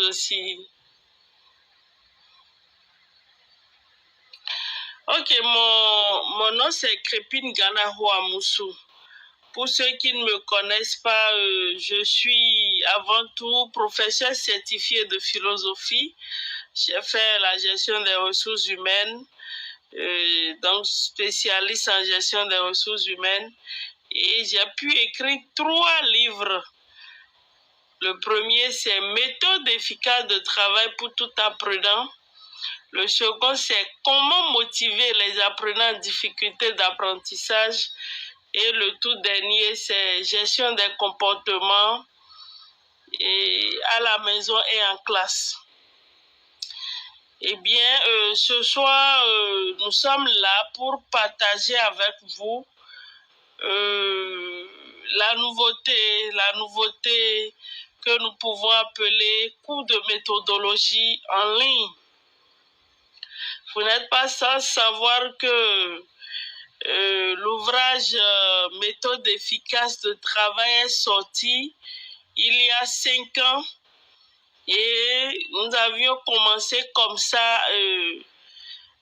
aussi. Ok, mon nom c'est Crépine Ganaho Amoussou. Pour ceux qui ne me connaissent pas, je suis avant tout professeur certifié de philosophie. J'ai fait la gestion des ressources humaines, donc spécialiste en gestion des ressources humaines. Et j'ai pu écrire 3 livres. Le premier, c'est Méthode efficace de travail pour tout apprenant. Le second, c'est Comment motiver les apprenants en difficulté d'apprentissage. Et le tout dernier, c'est Gestion des comportements et à la maison et en classe. Eh bien, ce soir, nous sommes là pour partager avec vous la nouveauté que nous pouvons appeler cours de méthodologie en ligne. Vous n'êtes pas sans savoir que l'ouvrage Méthode efficace de travail est sorti il y a 5 ans et nous avions commencé comme ça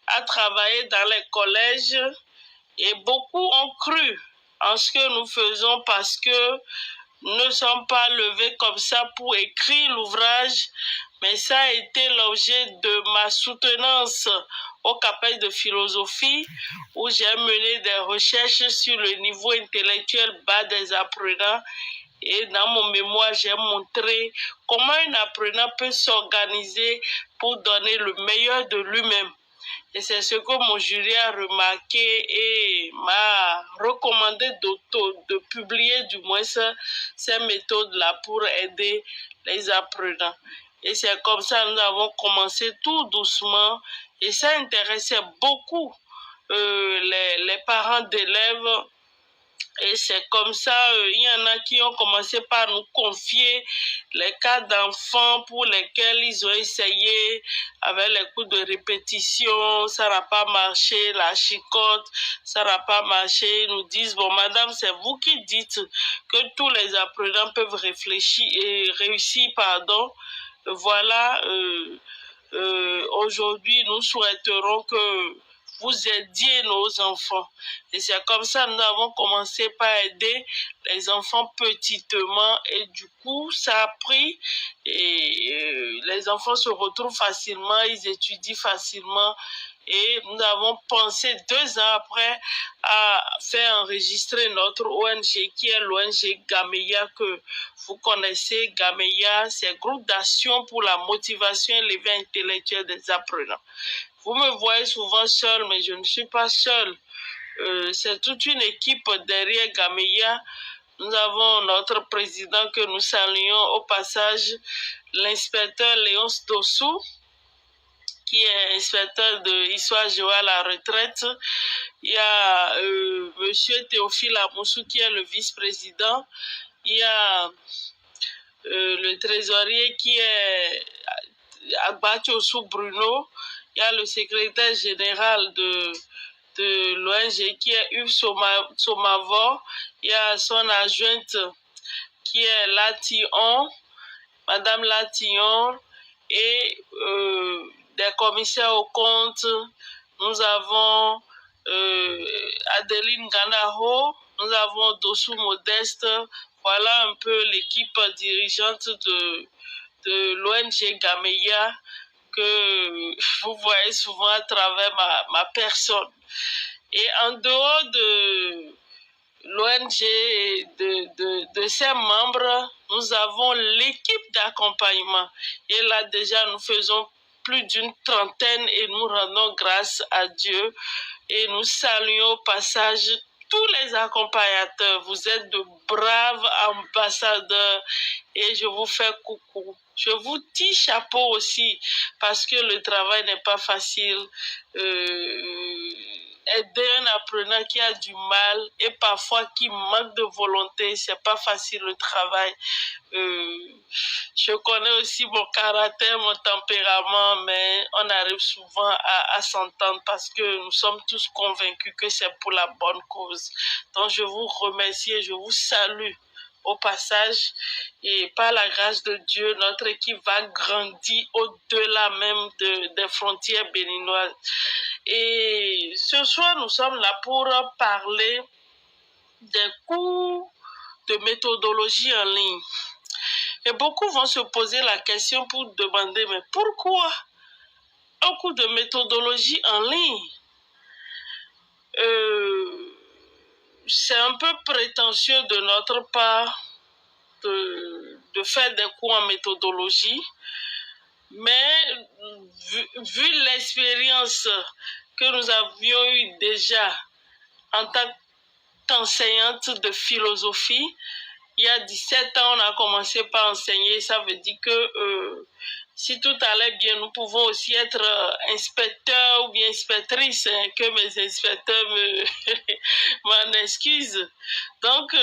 à travailler dans les collèges et beaucoup ont cru en ce que nous faisons parce que nous ne sommes pas levés comme ça pour écrire l'ouvrage, mais ça a été l'objet de ma soutenance au CAPES de philosophie où j'ai mené des recherches sur le niveau intellectuel bas des apprenants et dans mon mémoire, j'ai montré comment un apprenant peut s'organiser pour donner le meilleur de lui-même. Et c'est ce que mon jury a remarqué et m'a recommandé de publier du moins ces méthodes-là pour aider les apprenants. Et c'est comme ça que nous avons commencé tout doucement et ça intéressait beaucoup les parents d'élèves. Et c'est comme ça, il y en a qui ont commencé par nous confier les cas d'enfants pour lesquels ils ont essayé avec les coups de répétition, ça n'a pas marché, la chicotte, ça n'a pas marché. Ils nous disent, bon madame, c'est vous qui dites que tous les apprenants peuvent réfléchir et réussir, pardon. Voilà, aujourd'hui, nous souhaiterons que vous aidiez nos enfants. Et c'est comme ça que nous avons commencé par aider les enfants petitement et du coup, ça a pris et les enfants se retrouvent facilement, ils étudient facilement et nous avons pensé 2 ans après à faire enregistrer notre ONG qui est l'ONG Gameya que vous connaissez. Gameya, c'est Groupe d'action pour la motivation et l'éveil intellectuel des apprenants. Vous me voyez souvent seul, mais je ne suis pas seul. C'est toute une équipe derrière Gameya. Nous avons notre président que nous saluons au passage, l'inspecteur Léonce Dossou, qui est inspecteur de Histoire Géo à la retraite. Il y a monsieur Théophile Amoussou qui est le vice-président. Il y a le trésorier qui est Agbatiosu Bruno. Il y a le secrétaire général de l'ONG qui est Yves Somavor. Il y a son adjointe qui est Latillon, Madame Latillon, et des commissaires aux comptes. Nous avons Adeline Ganaho, nous avons Dossou Modeste. Voilà un peu l'équipe dirigeante de l'ONG Gameya que vous voyez souvent à travers ma personne. Et en dehors de l'ONG de ses membres, nous avons l'équipe d'accompagnement. Et là déjà, nous faisons plus d'une trentaine et nous rendons grâce à Dieu. Et nous saluons au passage tous les accompagnateurs. Vous êtes de braves ambassadeurs et je vous fais coucou. Je vous dis chapeau aussi parce que le travail n'est pas facile. Aider un apprenant qui a du mal et parfois qui manque de volonté, c'est pas facile le travail. Je connais aussi mon caractère, mon tempérament, mais on arrive souvent à s'entendre parce que nous sommes tous convaincus que c'est pour la bonne cause. Donc je vous remercie et je vous salue au passage. Et par la grâce de Dieu, notre équipe va grandir au-delà même des frontières béninoises. Et ce soir, nous sommes là pour parler des cours de méthodologie en ligne. Et beaucoup vont se poser la question pour demander, mais pourquoi un cours de méthodologie en ligne? C'est un peu prétentieux de notre part de faire des cours en méthodologie, mais vu l'expérience que nous avions eue déjà en tant qu'enseignante de philosophie, il y a 17 ans, on a commencé par enseigner. Ça veut dire que si tout allait bien, nous pouvons aussi être inspecteurs ou bien inspectrices, hein, que mes inspecteurs m'en excusent. Donc,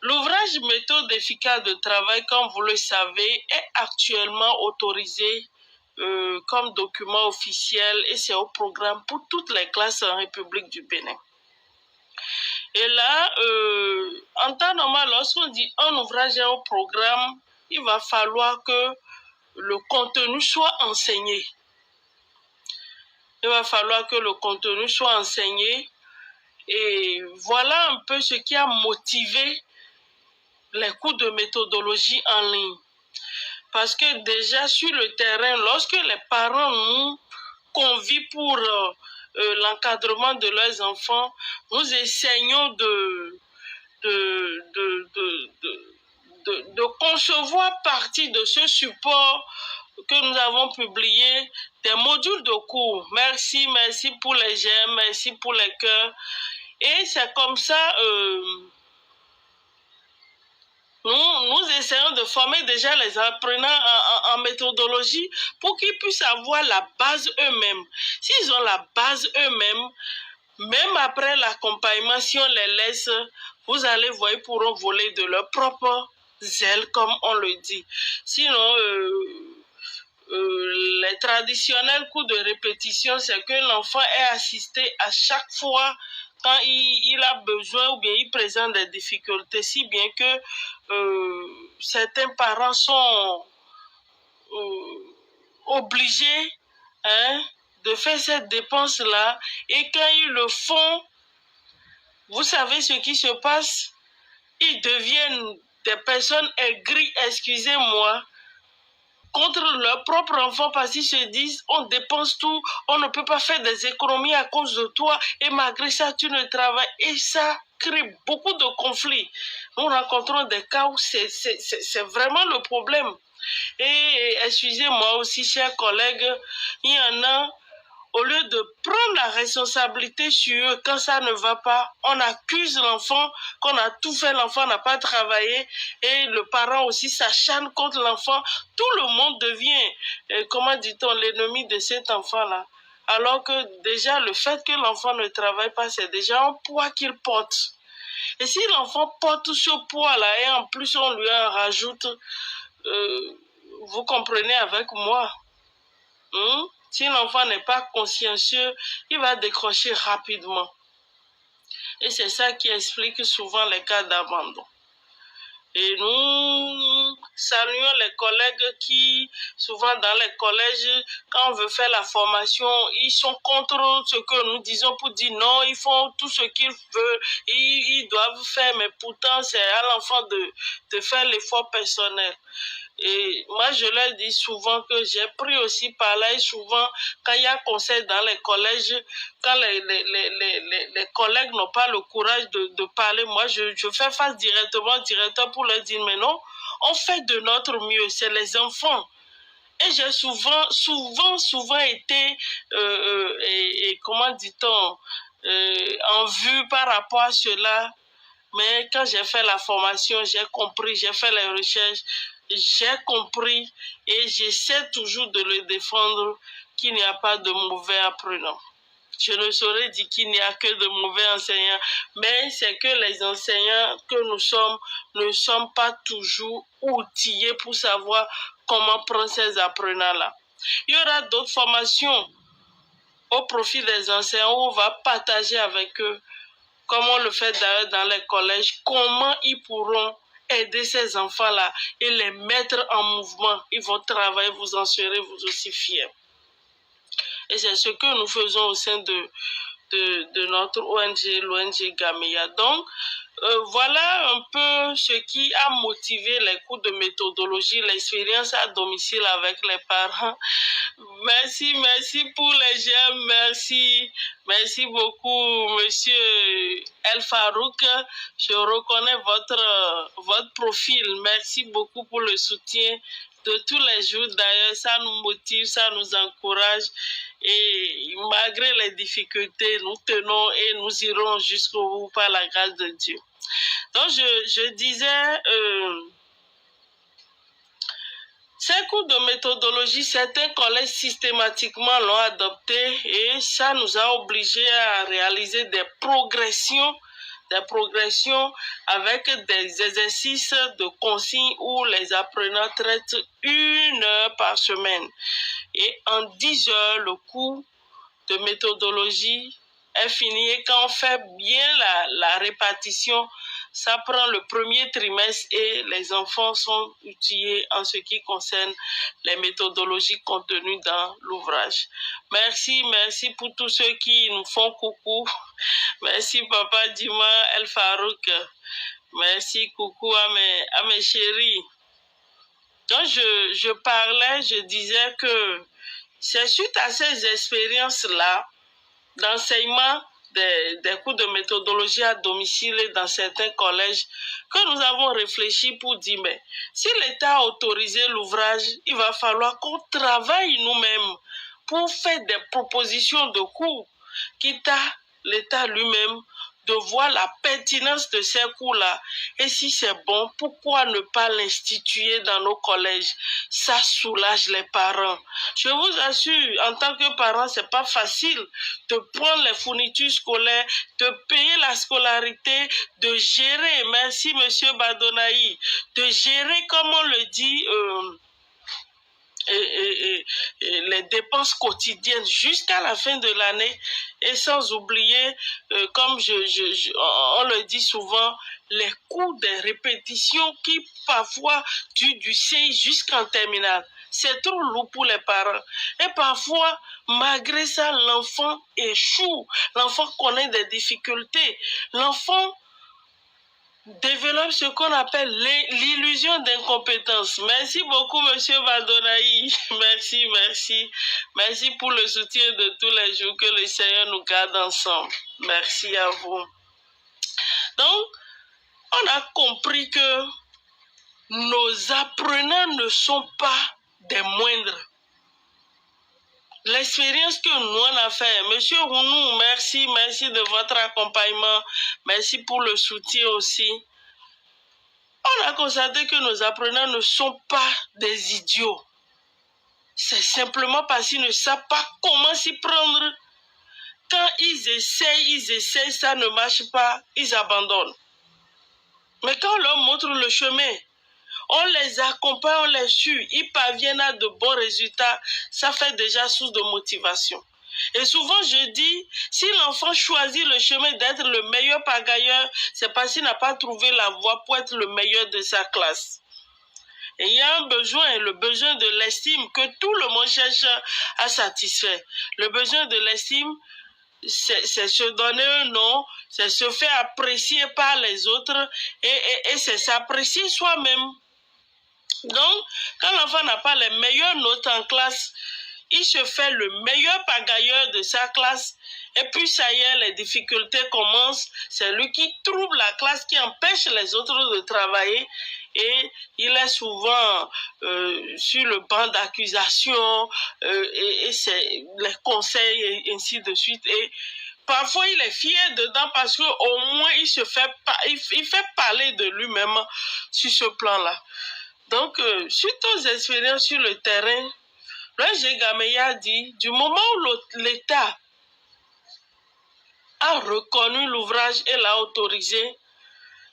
l'ouvrage Méthode efficace de travail, comme vous le savez, est actuellement autorisé comme document officiel et c'est au programme pour toutes les classes en République du Bénin. Et là, en temps normal, lorsqu'on dit un ouvrage est au programme, il va falloir que le contenu soit enseigné. Il va falloir que le contenu soit enseigné. Et voilà un peu ce qui a motivé les cours de méthodologie en ligne. Parce que déjà sur le terrain, lorsque les parents nous convient pour l'encadrement de leurs enfants, nous essayons de concevoir partie de ce support que nous avons publié, des modules de cours. Merci pour les j'aime, merci pour les cœurs. Et c'est comme ça, nous essayons de former déjà les apprenants en méthodologie pour qu'ils puissent avoir la base eux-mêmes. S'ils ont la base eux-mêmes, même après l'accompagnement, si on les laisse, vous allez voir, ils pourront voler de leur propre zèle, comme on le dit. Sinon, les traditionnels cours de répétition, c'est que l'enfant est assisté à chaque fois quand il a besoin ou bien il présente des difficultés, si bien que certains parents sont obligés de faire cette dépense-là et quand ils le font, vous savez ce qui se passe? Ils deviennent des personnes aigries, excusez-moi, contre leur propre enfant parce qu'ils se disent on dépense tout, on ne peut pas faire des économies à cause de toi et malgré ça tu ne travailles et ça crée beaucoup de conflits. Nous rencontrons des cas où c'est vraiment le problème. Et excusez-moi aussi chers collègues, il y en a, au lieu de prendre la responsabilité sur eux quand ça ne va pas, on accuse l'enfant qu'on a tout fait, l'enfant n'a pas travaillé et le parent aussi s'acharne contre l'enfant. Tout le monde devient, comment dit-on, l'ennemi de cet enfant-là. Alors que déjà le fait que l'enfant ne travaille pas, c'est déjà un poids qu'il porte. Et si l'enfant porte ce poids-là et en plus on lui en rajoute, vous comprenez avec moi, si l'enfant n'est pas consciencieux, il va décrocher rapidement. Et c'est ça qui explique souvent les cas d'abandon. Et nous saluons les collègues qui, souvent dans les collèges, quand on veut faire la formation, ils sont contre ce que nous disons pour dire non, ils font tout ce qu'ils veulent, ils doivent faire, mais pourtant c'est à l'enfant de faire l'effort personnel. Et moi, je leur dis souvent que j'ai pris aussi par là et souvent, quand il y a conseil dans les collèges, quand les collègues n'ont pas le courage de parler, moi, je fais face directement au directeur pour leur dire, mais non, on fait de notre mieux, c'est les enfants. Et j'ai souvent été, comment dit-on, en vue par rapport à cela. Mais quand j'ai fait la formation, j'ai compris, j'ai fait les recherches, j'ai compris et j'essaie toujours de le défendre qu'il n'y a pas de mauvais apprenants. Je ne saurais dire qu'il n'y a que de mauvais enseignants, mais c'est que les enseignants que nous sommes ne sommes pas toujours outillés pour savoir comment prendre ces apprenants-là. Il y aura d'autres formations au profit des enseignants où on va partager avec eux comme on le fait d'ailleurs dans les collèges, comment ils pourront aider ces enfants-là et les mettre en mouvement. Ils vont travailler, vous en serez vous aussi fiers. Et c'est ce que nous faisons au sein de notre ONG, l'ONG Gameya. Donc, voilà un peu ce qui a motivé les cours de méthodologie, l'expérience à domicile avec les parents. Merci, merci pour les j'aime, merci. Merci beaucoup, monsieur El Farouk. Je reconnais votre profil. Merci beaucoup pour le soutien de tous les jours. D'ailleurs, ça nous motive, ça nous encourage. Et malgré les difficultés, nous tenons et nous irons jusqu'au bout par la grâce de Dieu. Donc, je disais, ces cours de méthodologie, certains collèges systématiquement l'ont adopté et ça nous a obligés à réaliser des progressions avec des exercices de consignes où les apprenants traitent 1 heure par semaine. Et en 10 heures, le cours de méthodologie est fini. Et quand on fait bien la répartition, ça prend le premier trimestre et les enfants sont outillés en ce qui concerne les méthodologies contenues dans l'ouvrage. Merci, merci pour tous ceux qui nous font coucou. Merci Papa Dima El Farouk. Merci, coucou à mes chéris. Donc je parlais, je disais que c'est suite à ces expériences-là d'enseignement des cours de méthodologie à domicile dans certains collèges que nous avons réfléchi pour dire, mais si l'État a autorisé l'ouvrage, il va falloir qu'on travaille nous-mêmes pour faire des propositions de cours, quitte à l'État lui-même de voir la pertinence de ces cours-là. Et si c'est bon, pourquoi ne pas l'instituer dans nos collèges? Ça soulage les parents. Je vous assure, en tant que parent, c'est pas facile de prendre les fournitures scolaires, de payer la scolarité, de gérer, merci monsieur Badonaï, de gérer, comme on le dit, les dépenses quotidiennes jusqu'à la fin de l'année et sans oublier, comme on le dit souvent, les coûts des répétitions qui parfois du CI jusqu'en terminale. C'est trop lourd pour les parents. Et parfois, malgré ça, l'enfant échoue. L'enfant connaît des difficultés. L'enfant développe ce qu'on appelle l'illusion d'incompétence. Merci beaucoup, monsieur Valdonaï. Merci, merci. Merci pour le soutien de tous les jours. Que le Seigneur nous garde ensemble. Merci à vous. Donc, on a compris que nos apprenants ne sont pas des moindres. L'expérience que nous on a fait, monsieur Rounou, merci, merci de votre accompagnement, merci pour le soutien aussi. On a constaté que nos apprenants ne sont pas des idiots. C'est simplement parce qu'ils ne savent pas comment s'y prendre. Quand ils essayent, ça ne marche pas, ils abandonnent. Mais quand on leur montre le chemin, on les accompagne, on les suit, ils parviennent à de bons résultats, ça fait déjà source de motivation. Et souvent je dis, si l'enfant choisit le chemin d'être le meilleur pagailleur, c'est parce qu'il n'a pas trouvé la voie pour être le meilleur de sa classe. Et il y a un besoin, le besoin de l'estime que tout le monde cherche à satisfaire. Le besoin de l'estime, c'est se donner un nom, c'est se faire apprécier par les autres et c'est s'apprécier soi-même. Donc, quand l'enfant n'a pas les meilleures notes en classe, il se fait le meilleur pagailleur de sa classe. Et puis, ça y est, les difficultés commencent. C'est lui qui trouble la classe, qui empêche les autres de travailler. Et il est souvent sur le banc d'accusation et c'est les conseils et ainsi de suite. Et parfois, il est fier dedans parce qu'au moins, il fait parler de lui-même sur ce plan-là. Donc, suite aux expériences sur le terrain, l'ONG Gameya dit, du moment où l'État a reconnu l'ouvrage et l'a autorisé,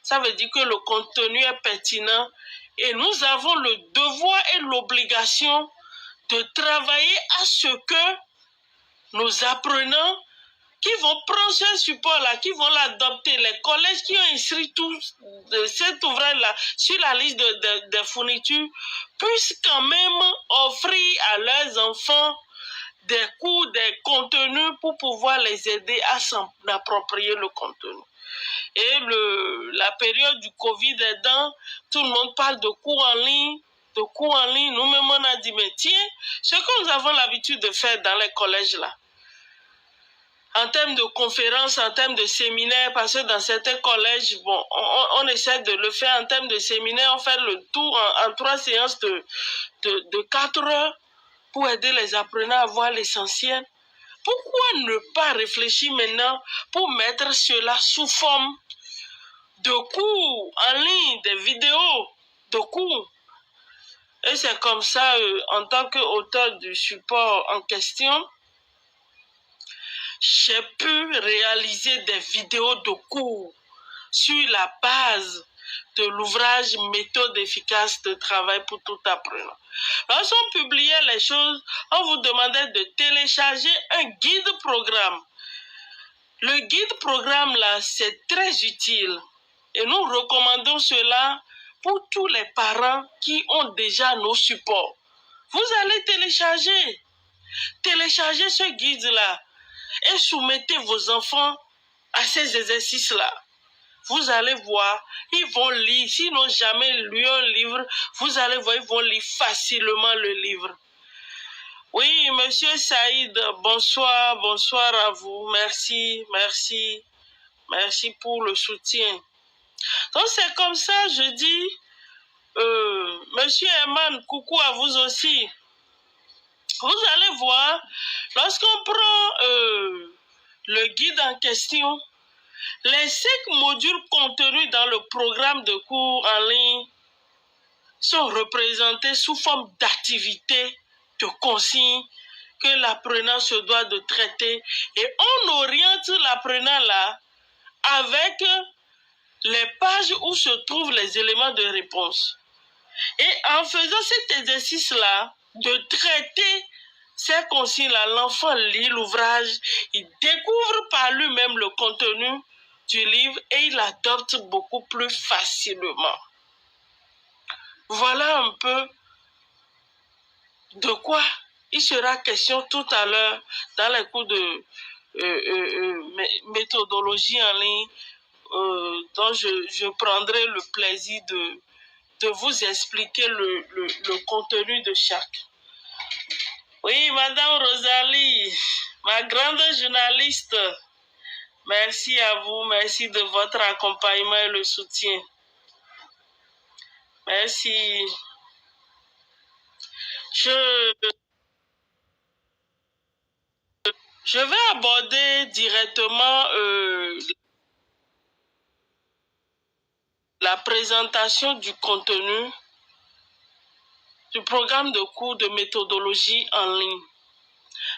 ça veut dire que le contenu est pertinent et nous avons le devoir et l'obligation de travailler à ce que nos apprenants qui vont prendre ce support-là, qui vont l'adopter, les collèges qui ont inscrit tout cet ouvrage-là sur la liste des fournitures, puissent quand même offrir à leurs enfants des cours, des contenus pour pouvoir les aider à s'en approprier le contenu. Et la période du Covid aidant, tout le monde parle de cours en ligne, Nous-mêmes, on a dit, mais tiens, ce que nous avons l'habitude de faire dans les collèges là, en termes de conférences, en termes de séminaires, parce que dans certains collèges, bon, on essaie de le faire en termes de séminaires, on fait le tour en 3 séances de 4 heures pour aider les apprenants à voir l'essentiel. Pourquoi ne pas réfléchir maintenant pour mettre cela sous forme de cours en ligne, des vidéos de cours? Et c'est comme ça, en tant qu'auteur du support en question, j'ai pu réaliser des vidéos de cours sur la base de l'ouvrage Méthode efficace de travail pour tout apprenant. Lorsqu'on publiait les choses, on vous demandait de télécharger un guide programme. Le guide programme là, c'est très utile et nous recommandons cela pour tous les parents qui ont déjà nos supports. Vous allez télécharger ce guide-là et soumettez vos enfants à ces exercices-là. Vous allez voir, ils vont lire. S'ils n'ont jamais lu un livre, vous allez voir, ils vont lire facilement le livre. Oui, Monsieur Saïd, bonsoir à vous. Merci pour le soutien. Donc c'est comme ça, je dis, Monsieur Herman, coucou à vous aussi. Vous allez voir, lorsqu'on prend le guide en question, les 5 modules contenus dans le programme de cours en ligne sont représentés sous forme d'activités, de consignes que l'apprenant se doit de traiter et on oriente l'apprenant là avec les pages où se trouvent les éléments de réponse. Et en faisant cet exercice-là, de traiter ces consignes-là, l'enfant lit l'ouvrage, il découvre par lui-même le contenu du livre et il l'adopte beaucoup plus facilement. Voilà un peu de quoi il sera question tout à l'heure dans les cours de méthodologie en ligne dont je prendrai le plaisir de vous expliquer le contenu de chaque. Oui, Madame Rosalie, ma grande journaliste, merci à vous, merci de votre accompagnement et le soutien. Merci. Je vais aborder directement la présentation du contenu du programme de cours de méthodologie en ligne.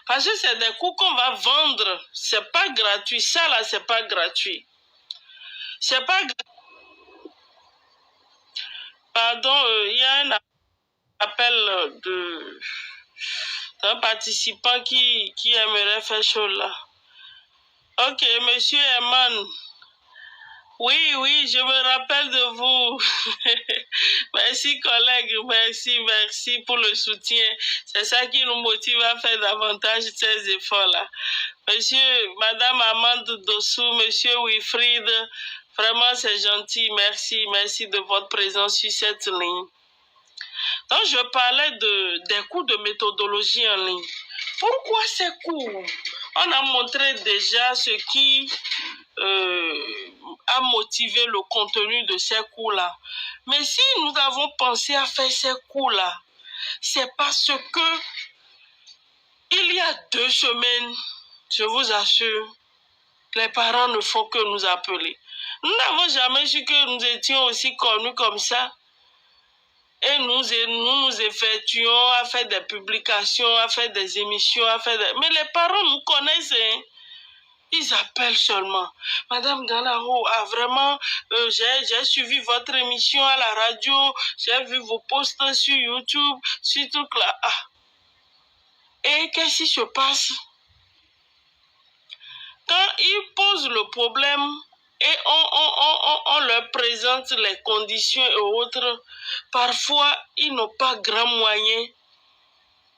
Parce que c'est des cours qu'on va vendre, c'est pas gratuit. Ça là, c'est pas gratuit. C'est pas gratuit. Pardon, il y a un appel d'un participant qui aimerait faire chose là. Ok, Monsieur Herman. Oui, je me rappelle de vous. Merci, collègue. Merci pour le soutien. C'est ça qui nous motive à faire davantage ces efforts-là. Madame Amande Dossou, Monsieur Wilfried, vraiment c'est gentil. Merci de votre présence sur cette ligne. Donc, je parlais des cours de méthodologie en ligne. Pourquoi ces cours? On a montré déjà ce qui a motivé le contenu de ces cours-là. Mais si nous avons pensé à faire ces cours-là, c'est parce que il y a 2 semaines, je vous assure, les parents ne font que nous appeler. Nous n'avons jamais su que nous étions aussi connus comme ça. Et nous effectuons à faire des publications, à faire des émissions, mais les parents nous connaissent, hein. Ils appellent seulement. Madame Danaro, vraiment, j'ai suivi votre émission à la radio, j'ai vu vos posts sur YouTube, sur tout là. Ah. Et qu'est-ce qui se passe? Quand ils posent le problème et on leur présente les conditions et autres, parfois ils n'ont pas grand moyen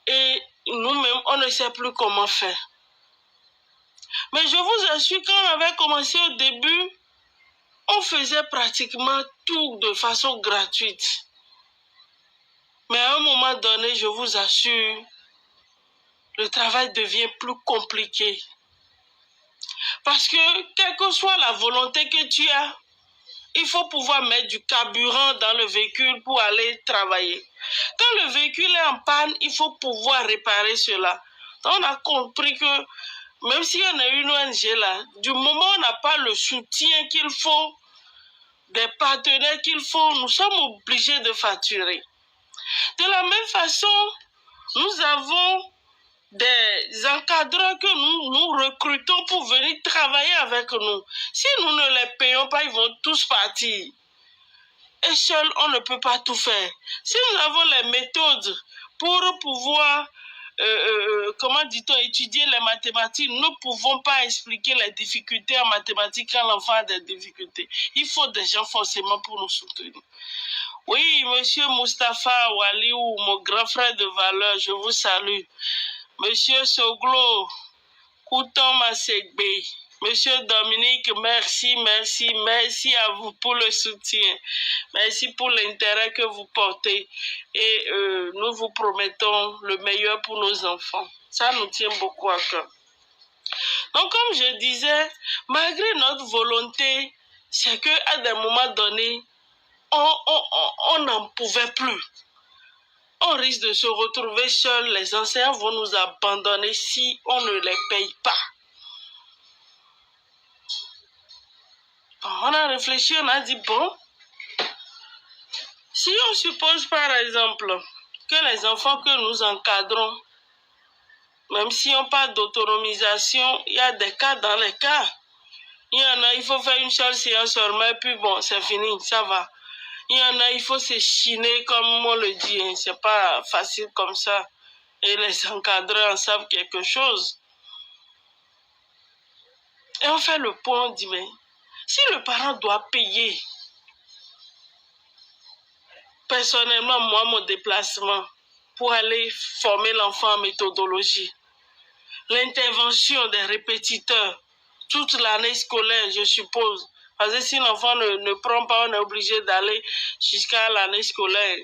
et nous-mêmes, on ne sait plus comment faire. Mais je vous assure, quand on avait commencé au début, on faisait pratiquement tout de façon gratuite. Mais à un moment donné, je vous assure, le travail devient plus compliqué. Parce que, quelle que soit la volonté que tu as, il faut pouvoir mettre du carburant dans le véhicule pour aller travailler. Quand le véhicule est en panne, il faut pouvoir réparer cela. Donc on a compris que même si on a une ONG là, du moment où on n'a pas le soutien qu'il faut, des partenaires qu'il faut, nous sommes obligés de facturer. De la même façon, nous avons des encadreurs que nous recrutons pour venir travailler avec nous. Si nous ne les payons pas, ils vont tous partir. Et seul, on ne peut pas tout faire. Si nous avons les méthodes pour pouvoir, comment dit-on, étudier les mathématiques, nous ne pouvons pas expliquer les difficultés en mathématiques quand l'enfant a des difficultés. Il faut des gens forcément pour nous soutenir. Oui, monsieur Mustapha Waliou, mon grand frère de valeur, je vous salue. Monsieur Soglo, Kouton Masegbe, monsieur Dominique, merci, merci, merci à vous pour le soutien. Merci pour l'intérêt que vous portez. Et nous vous promettons le meilleur pour nos enfants. Ça nous tient beaucoup à cœur. Donc, comme je disais, malgré notre volonté, c'est qu'à des moments donnés, on n'en pouvait plus. On risque de se retrouver seuls. Les enseignants vont nous abandonner si on ne les paye pas. On a réfléchi, on a dit, bon, si on suppose par exemple que les enfants que nous encadrons, même si on parle d'autonomisation, il y a des cas dans les cas. Il y en a, il faut faire une seule séance seulement, et puis bon, c'est fini, ça va. Il y en a, il faut se chiner, comme on le dit, hein. C'est pas facile comme ça. Et les encadreurs en savent quelque chose. Et on fait le point, on dit, mais si le parent doit payer, personnellement, moi, mon déplacement pour aller former l'enfant en méthodologie, l'intervention des répétiteurs, toute l'année scolaire, je suppose. Parce que si l'enfant ne prend pas, on est obligé d'aller jusqu'à l'année scolaire.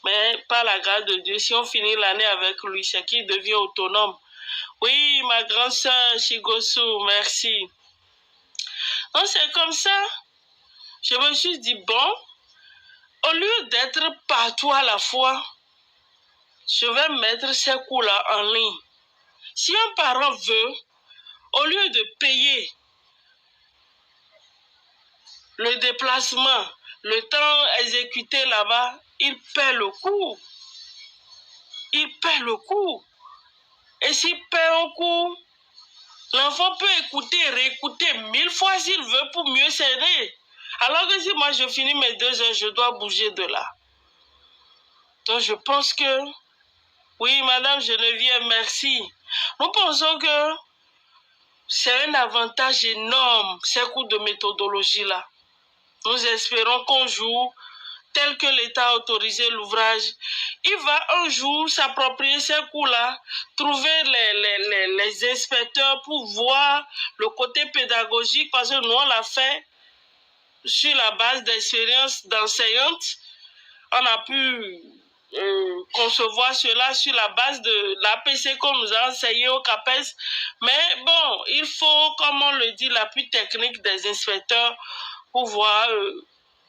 Mais par la grâce de Dieu, si on finit l'année avec lui, c'est qu'il devient autonome. Oui, ma grande sœur Shigosu, merci. Donc c'est comme ça, je me suis dit, bon, au lieu d'être partout à la fois, je vais mettre ces cours-là en ligne. Si un parent veut, au lieu de payer le déplacement, le temps exécuté là-bas, il paie le cours. Il paie le cours. Et s'il paie un cours, l'enfant peut écouter, réécouter 1000 fois s'il veut pour mieux s'aider. Alors que si moi je finis mes 2 heures, je dois bouger de là. Donc je pense que, oui, Madame Geneviève, merci. Nous pensons que c'est un avantage énorme, ces cours de méthodologie-là. Nous espérons qu'un jour, tel que l'État a autorisé l'ouvrage, il va un jour s'approprier ces cours-là, trouver les inspecteurs pour voir le côté pédagogique, parce que nous, on l'a fait sur la base d'expériences d'enseignantes. On a pu concevoir cela sur la base de l'APC qu'on nous a enseigné au CAPES. Mais bon, il faut, comme on le dit, l'appui technique des inspecteurs pour voir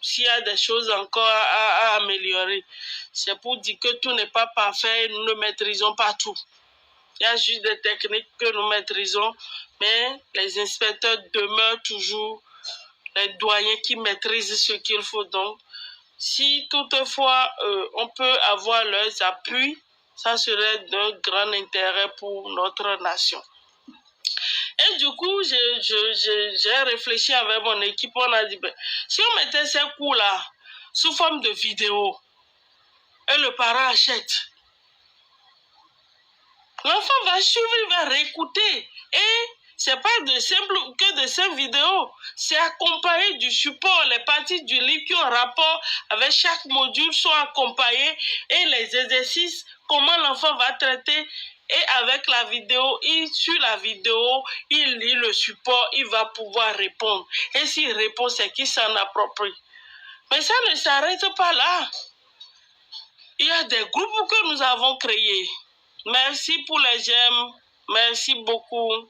s'il y a des choses encore à améliorer. C'est pour dire que tout n'est pas parfait, nous ne maîtrisons pas tout. Il y a juste des techniques que nous maîtrisons, mais les inspecteurs demeurent toujours les doyens qui maîtrisent ce qu'il faut. Donc, si toutefois on peut avoir leurs appuis, ça serait d'un grand intérêt pour notre nation. Et du coup, j'ai réfléchi avec mon équipe, on a dit, ben, si on mettait ces cours-là sous forme de vidéo, et le parent achète, l'enfant va suivre, il va réécouter, et C'est pas que de simples vidéos. C'est accompagné du support. Les parties du livre qui ont rapport avec chaque module sont accompagnées et les exercices, comment l'enfant va traiter. Et avec la vidéo, sur la vidéo, il lit le support, il va pouvoir répondre. Et s'il répond, c'est qu'il s'en approprie. Mais ça ne s'arrête pas là. Il y a des groupes que nous avons créés. Merci pour les j'aime. Merci beaucoup.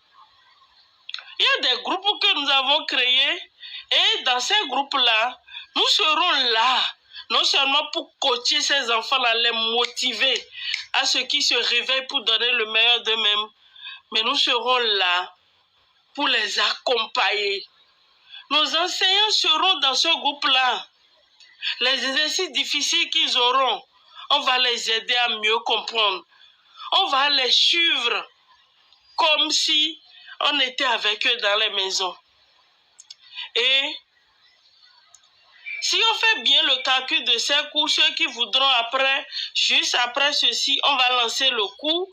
Il y a des groupes que nous avons créés et dans ces groupes-là, nous serons là, non seulement pour coacher ces enfants-là, les motiver à ce qu'ils se réveillent pour donner le meilleur d'eux-mêmes, mais nous serons là pour les accompagner. Nos enseignants seront dans ce groupe-là. Les exercices difficiles qu'ils auront, on va les aider à mieux comprendre. On va les suivre comme si on était avec eux dans les maisons. Et si on fait bien le calcul de ces cours, ceux qui voudront après, juste après ceci, on va lancer le cours.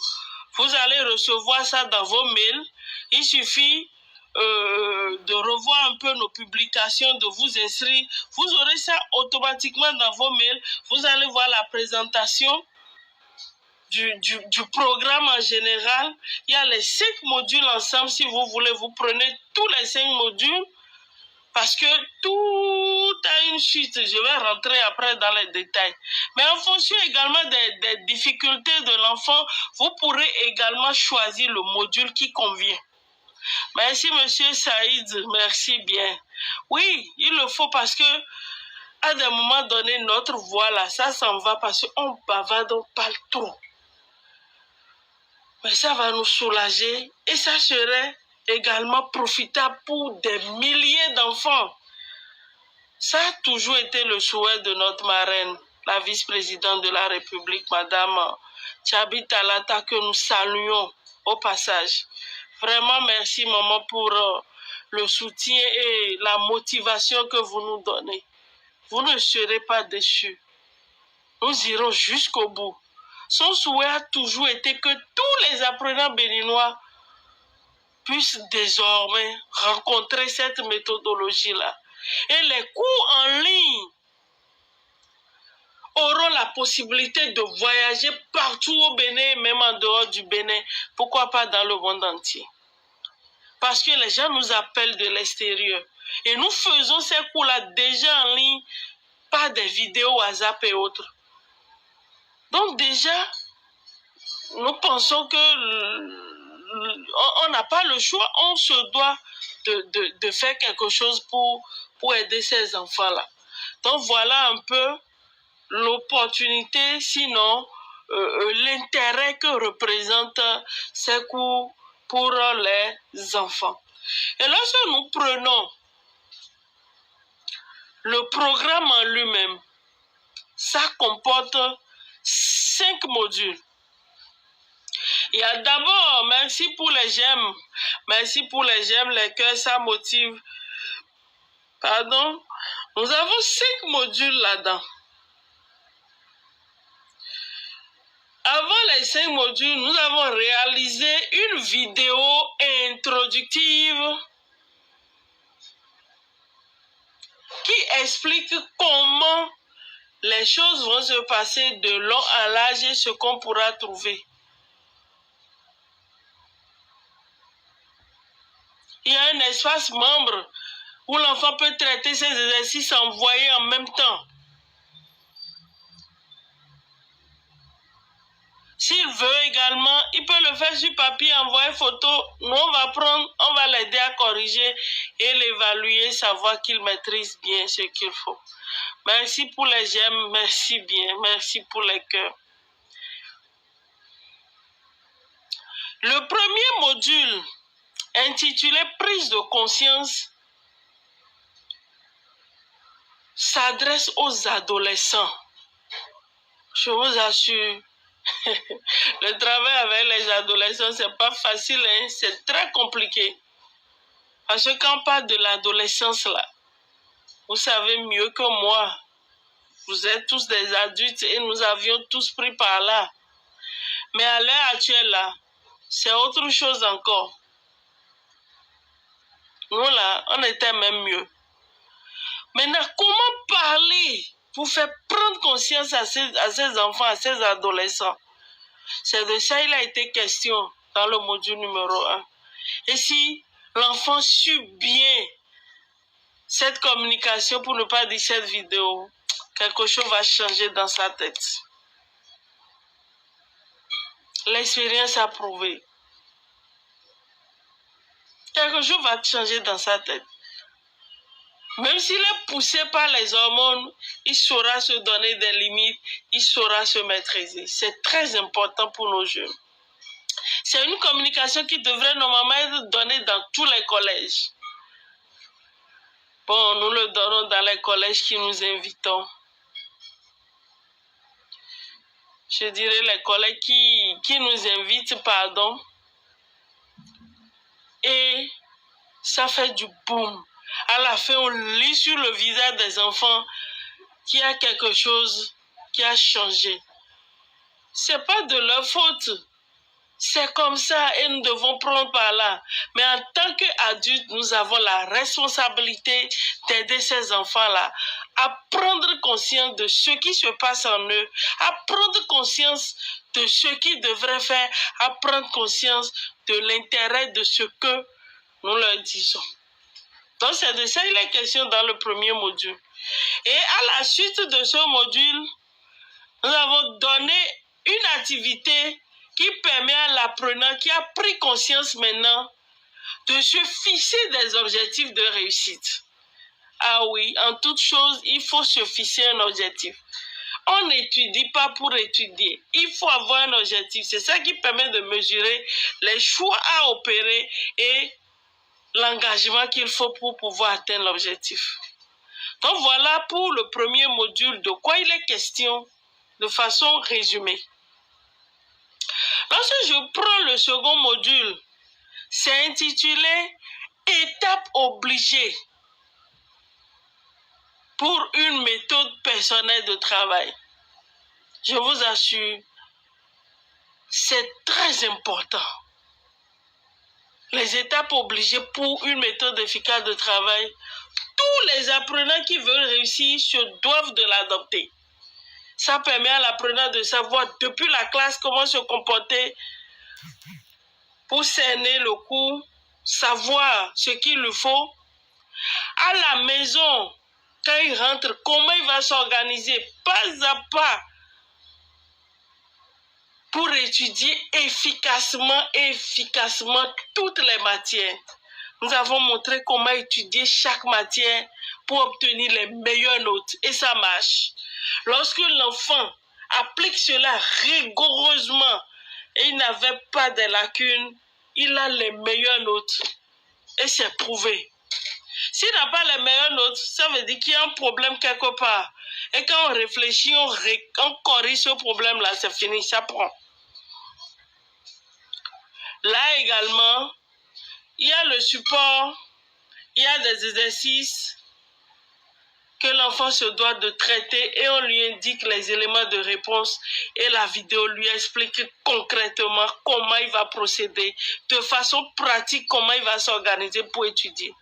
Vous allez recevoir ça dans vos mails. Il suffit de revoir un peu nos publications, de vous inscrire. Vous aurez ça automatiquement dans vos mails. Vous allez voir la présentation du programme en général. Il y a les 5 modules ensemble. Si vous voulez, vous prenez tous les 5 modules parce que tout a une suite. Je vais rentrer après dans les détails. Mais en fonction également des difficultés de l'enfant, vous pourrez également choisir le module qui convient. Merci, monsieur Saïd. Merci bien. Oui, il le faut parce que à des moments donnés, notre voix là, ça s'en va parce qu'on bavarde, on parle trop. Mais ça va nous soulager et ça serait également profitable pour des milliers d'enfants. Ça a toujours été le souhait de notre marraine, la vice-présidente de la République, Madame Tchabi Talata, que nous saluons au passage. Vraiment, merci, maman, pour le soutien et la motivation que vous nous donnez. Vous ne serez pas déçus. Nous irons jusqu'au bout. Son souhait a toujours été que tous les apprenants béninois puissent désormais rencontrer cette méthodologie-là. Et les cours en ligne auront la possibilité de voyager partout au Bénin, même en dehors du Bénin, pourquoi pas dans le monde entier. Parce que les gens nous appellent de l'extérieur. Et nous faisons ces cours-là déjà en ligne par des vidéos WhatsApp et autres. Donc déjà, nous pensons que on n'a pas le choix, on se doit de faire quelque chose pour aider ces enfants-là. Donc voilà un peu l'opportunité, sinon l'intérêt que représentent ces cours pour les enfants. Et lorsque nous prenons le programme en lui-même, ça comporte 5 modules. Il y a d'abord, merci pour les j'aime. Merci pour les j'aime, les cœurs, ça motive. Pardon. Nous avons 5 modules là-dedans. Avant les 5 modules, nous avons réalisé une vidéo introductive qui explique comment les choses vont se passer de long en large et ce qu'on pourra trouver. Il y a un espace membre où l'enfant peut traiter ses exercices envoyés en même temps. S'il veut également, il peut le faire sur papier, envoyer photo. Nous, on va l'aider à corriger et l'évaluer, savoir qu'il maîtrise bien ce qu'il faut. Merci pour les j'aime, merci bien, merci pour les cœurs. Le premier module, intitulé Prise de conscience, s'adresse aux adolescents. Je vous assure, le travail avec les adolescents, c'est pas facile, hein? C'est très compliqué. Parce que quand on parle de l'adolescence, là, vous savez mieux que moi, vous êtes tous des adultes et nous avions tous pris par là. Mais à l'heure actuelle, là, c'est autre chose encore. Nous là, on était même mieux. Maintenant, comment parler pour faire prendre conscience à ces enfants, à ces adolescents? C'est de ça il a été question dans le module numéro 1. Et si l'enfant suit bien cette communication, pour ne pas dire cette vidéo, quelque chose va changer dans sa tête. L'expérience a prouvé. Quelque chose va changer dans sa tête. Même s'il est poussé par les hormones, il saura se donner des limites, il saura se maîtriser. C'est très important pour nos jeunes. C'est une communication qui devrait normalement être donnée dans tous les collèges. Bon, nous le donnons dans les collèges qui nous invitons. Je dirais les collègues qui nous invitent, pardon. Et ça fait du boom. À la fin, on lit sur le visage des enfants qu'il y a quelque chose qui a changé. C'est pas de leur faute. C'est comme ça et nous devons prendre par là. Mais en tant qu'adultes, nous avons la responsabilité d'aider ces enfants-là à prendre conscience de ce qui se passe en eux, à prendre conscience de ce qu'ils devraient faire, à prendre conscience de l'intérêt de ce que nous leur disons. Donc c'est de ça il est question dans le premier module. Et à la suite de ce module, nous avons donné une activité qui permet à l'apprenant qui a pris conscience maintenant de se fixer des objectifs de réussite. Ah oui, en toute chose, il faut se fixer un objectif. On n'étudie pas pour étudier. Il faut avoir un objectif. C'est ça qui permet de mesurer les choix à opérer et l'engagement qu'il faut pour pouvoir atteindre l'objectif. Donc voilà pour le premier module de quoi il est question de façon résumée. Lorsque je prends le second module, c'est intitulé « Étape obligée pour une méthode personnelle de travail ». Je vous assure, c'est très important. Les étapes obligées pour une méthode efficace de travail, tous les apprenants qui veulent réussir se doivent de l'adopter. Ça permet à l'apprenant de savoir depuis la classe comment se comporter pour cerner le cours, savoir ce qu'il lui faut. À la maison, quand il rentre, comment il va s'organiser pas à pas pour étudier efficacement toutes les matières. Nous avons montré comment étudier chaque matière pour obtenir les meilleures notes. Et ça marche. Lorsque l'enfant applique cela rigoureusement et il n'avait pas de lacunes, il a les meilleures notes. Et c'est prouvé. S'il n'a pas les meilleures notes, ça veut dire qu'il y a un problème quelque part. Et quand on réfléchit, on corrige ce problème-là, c'est fini, ça prend. Là également, il y a le support, il y a des exercices que l'enfant se doit de traiter et on lui indique les éléments de réponse et la vidéo lui explique concrètement comment il va procéder, de façon pratique, comment il va s'organiser pour étudier.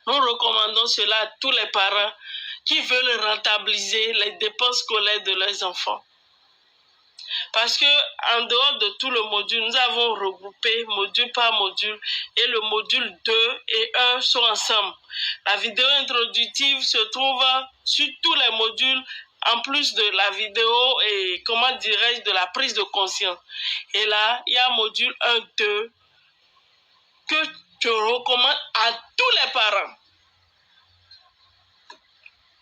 Nous recommandons cela à tous les parents qui veulent rentabiliser les dépenses scolaires de leurs enfants. Parce que en dehors de tout le module, nous avons regroupé module par module et le module 2 et 1 sont ensemble. La vidéo introductive se trouve sur tous les modules en plus de la vidéo et comment dirais-je de la prise de conscience. Et là, il y a module 1, 2 que je recommande à tous les parents.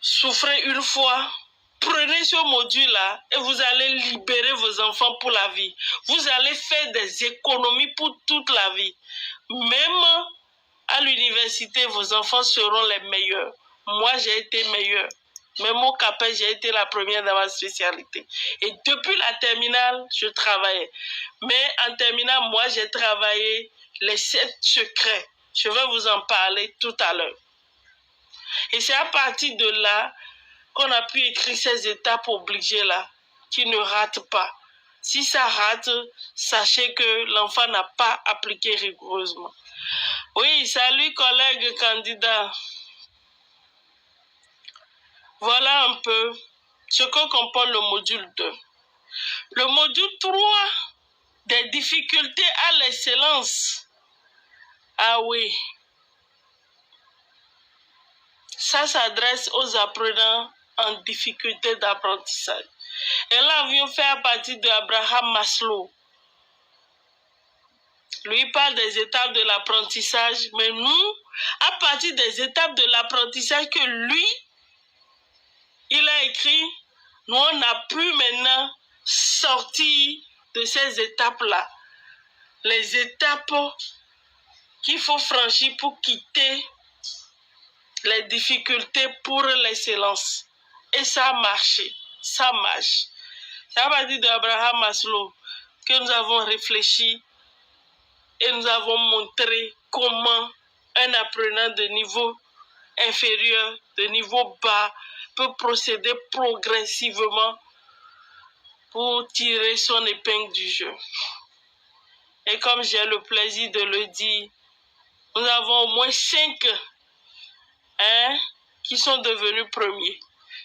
Souffrez une fois. Prenez ce module-là et vous allez libérer vos enfants pour la vie. Vous allez faire des économies pour toute la vie. Même à l'université, vos enfants seront les meilleurs. Moi, j'ai été meilleure. Même au CAPES, j'ai été la première dans ma spécialité. Et depuis la terminale, je travaillais. Mais en terminale, moi, j'ai travaillé les 7 secrets. Je vais vous en parler tout à l'heure. Et c'est à partir de là qu'on a pu écrire ces étapes obligées-là, qui ne ratent pas. Si ça rate, sachez que l'enfant n'a pas appliqué rigoureusement. Oui, salut collègues candidats. Voilà un peu ce que comporte le module 2. Le module 3, des difficultés à l'excellence. Ah oui, ça s'adresse aux apprenants en difficulté d'apprentissage. Et là, on fait à partir d'Abraham Maslow. Lui, il parle des étapes de l'apprentissage, mais nous, à partir des étapes de l'apprentissage que lui, il a écrit, nous, on a pu maintenant sortir de ces étapes-là. Les étapes qu'il faut franchir pour quitter les difficultés pour l'excellence. Et ça a marché, ça marche. C'est à partir d'Abraham Maslow que nous avons réfléchi et nous avons montré comment un apprenant de niveau inférieur, de niveau bas, peut procéder progressivement pour tirer son épingle du jeu. Et comme j'ai le plaisir de le dire, nous avons au moins 5 qui sont devenus premiers.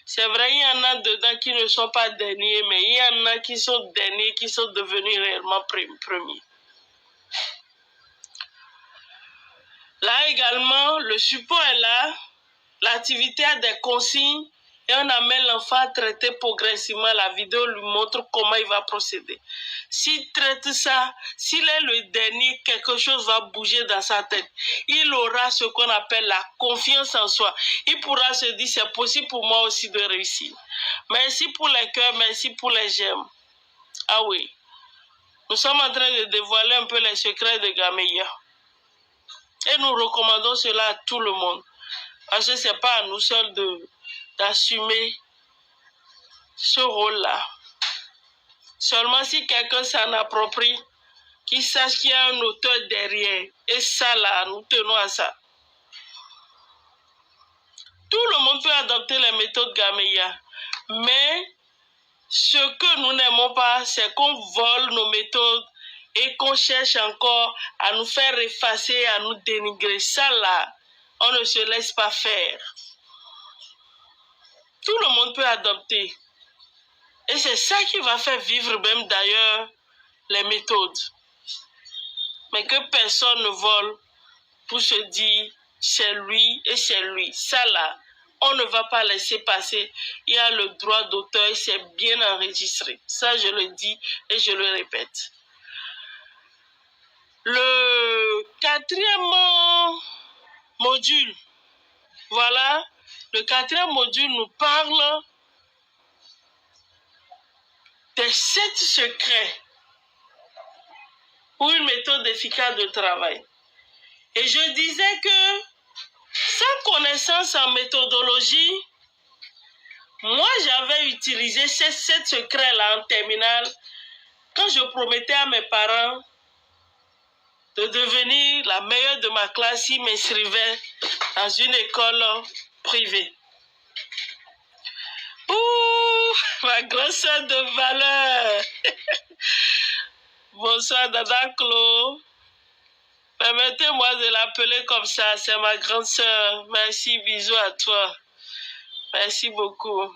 C'est vrai, il y en a dedans qui ne sont pas derniers, mais il y en a qui sont derniers, qui sont devenus réellement premiers. Là également, le support est là, l'activité a des consignes et on amène l'enfant à traiter progressivement. La vidéo lui montre comment il va procéder. S'il traite ça, s'il est le dernier, quelque chose va bouger dans sa tête. Il aura ce qu'on appelle la confiance en soi. Il pourra se dire, c'est possible pour moi aussi de réussir. Merci pour les cœurs, merci pour les j'aime. Ah oui, nous sommes en train de dévoiler un peu les secrets de Gameya. Et nous recommandons cela à tout le monde. Parce que ce n'est pas à nous seuls d'assumer ce rôle-là. Seulement si quelqu'un s'en approprie, qu'il sache qu'il y a un auteur derrière. Et ça, là, nous tenons à ça. Tout le monde peut adopter les méthodes Gameya. Mais ce que nous n'aimons pas, c'est qu'on vole nos méthodes et qu'on cherche encore à nous faire effacer, à nous dénigrer. Ça, là, on ne se laisse pas faire. Tout le monde peut adopter. Et c'est ça qui va faire vivre même d'ailleurs les méthodes. Mais que personne ne vole pour se dire c'est lui et c'est lui. Ça là, on ne va pas laisser passer. Il y a le droit d'auteur et c'est bien enregistré. Ça, je le dis et je le répète. Le 4e module, voilà, le 4e module nous parle des 7 secrets pour une méthode efficace de travail. Et je disais que sans connaissance en méthodologie, moi j'avais utilisé ces 7 secrets-là en terminale quand je promettais à mes parents de devenir la meilleure de ma classe s'ils m'inscrivaient dans une école privée. Ouh, ma grande sœur de valeur. Bonsoir Dada Clo. Permettez-moi de l'appeler comme ça, c'est ma grande sœur. Merci, bisous à toi. Merci beaucoup.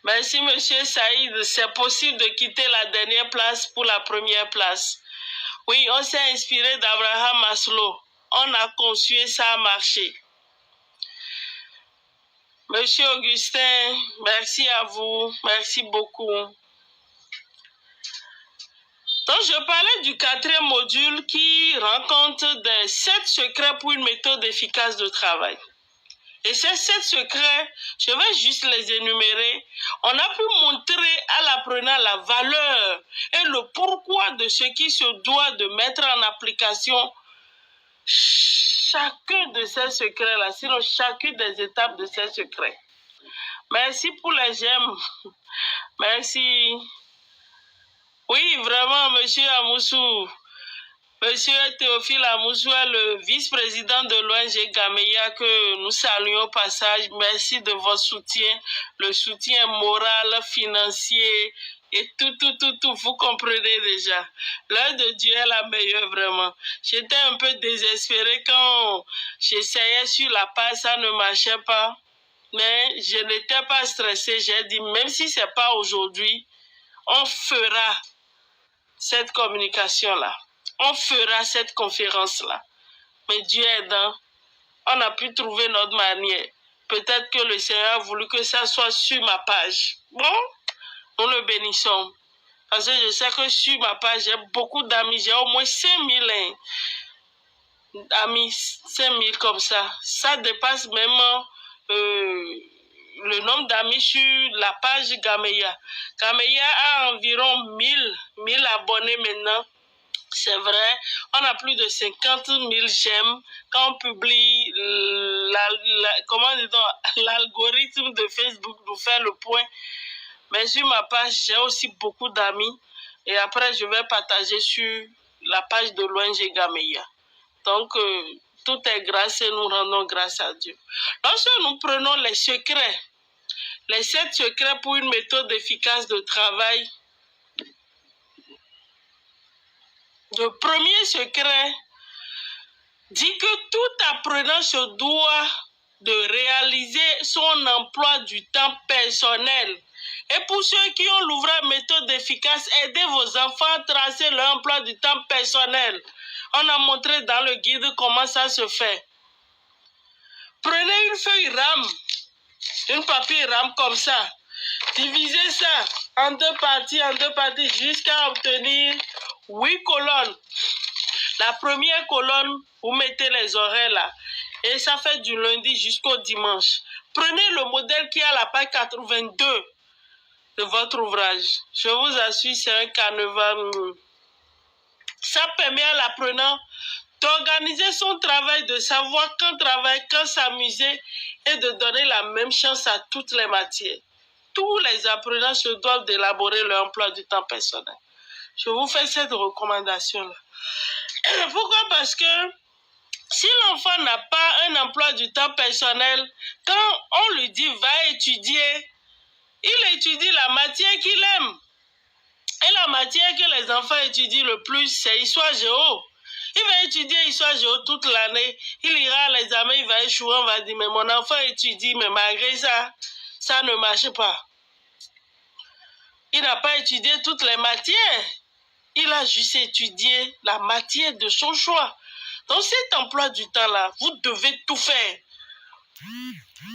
Merci, monsieur Saïd. C'est possible de quitter la dernière place pour la première place. Oui, on s'est inspiré d'Abraham Maslow. On a conçu et ça a marché. Monsieur Augustin, merci à vous. Merci beaucoup. Donc, je parlais du 4e module qui rend compte des 7 secrets pour une méthode efficace de travail. Et ces 7 secrets, je vais juste les énumérer. On a pu montrer à l'apprenant la valeur et le pourquoi de ce qui se doit de mettre en application chacun de ces secrets-là, sinon chacune des étapes de ces secrets. Merci pour les j'aime. Merci. Oui, vraiment, monsieur Amoussou. Monsieur Théophile Amoussou est le vice-président de l'ONG Gameya que nous saluons au passage. Merci de votre soutien, le soutien moral, financier et tout, vous comprenez déjà. L'heure de Dieu est la meilleure, vraiment. J'étais un peu désespérée quand j'essayais sur la page, ça ne marchait pas. Mais je n'étais pas stressée. J'ai dit, même si ce n'est pas aujourd'hui, on fera cette communication-là. On fera cette conférence-là. Mais Dieu aidant, on a pu trouver notre manière. Peut-être que le Seigneur a voulu que ça soit sur ma page. Bon, nous le bénissons. Parce que je sais que sur ma page, j'ai beaucoup d'amis. J'ai au moins 5000 amis, 5000 comme ça. Ça dépasse même le nombre d'amis sur la page Gameya. Gameya a environ 1000 abonnés maintenant. C'est vrai, on a plus de 50 000 j'aime quand on publie l'algorithme de Facebook nous fait le point. Mais sur ma page, j'ai aussi beaucoup d'amis. Et après, je vais partager sur la page de l'ONG Gameya. Donc, tout est grâce et nous rendons grâce à Dieu. Lorsque nous prenons les 7 secrets pour une méthode efficace de travail, le premier secret dit que tout apprenant se doit de réaliser son emploi du temps personnel. Et pour ceux qui ont l'ouvrage méthode efficace, aidez vos enfants à tracer leur emploi du temps personnel. On a montré dans le guide comment ça se fait. Prenez une feuille rame, une papier rame comme ça. Divisez ça en deux parties jusqu'à obtenir 8 colonnes. La première colonne, vous mettez les horaires là. Et ça fait du lundi jusqu'au dimanche. Prenez le modèle qui est à la page 82 de votre ouvrage. Je vous assure, c'est un canevas. Ça permet à l'apprenant d'organiser son travail, de savoir quand travailler, quand s'amuser et de donner la même chance à toutes les matières. Tous les apprenants se doivent d'élaborer leur emploi du temps personnel. Je vous fais cette recommandation-là. Pourquoi? Parce que si l'enfant n'a pas un emploi du temps personnel, quand on lui dit va étudier, il étudie la matière qu'il aime. Et la matière que les enfants étudient le plus, c'est histoire géo. Il va étudier histoire géo toute l'année. Il ira à l'examen, il va échouer, on va dire, mais mon enfant étudie, mais malgré ça, ça ne marche pas. Il n'a pas étudié toutes les matières. Il a juste étudié la matière de son choix. Dans cet emploi du temps-là, vous devez tout faire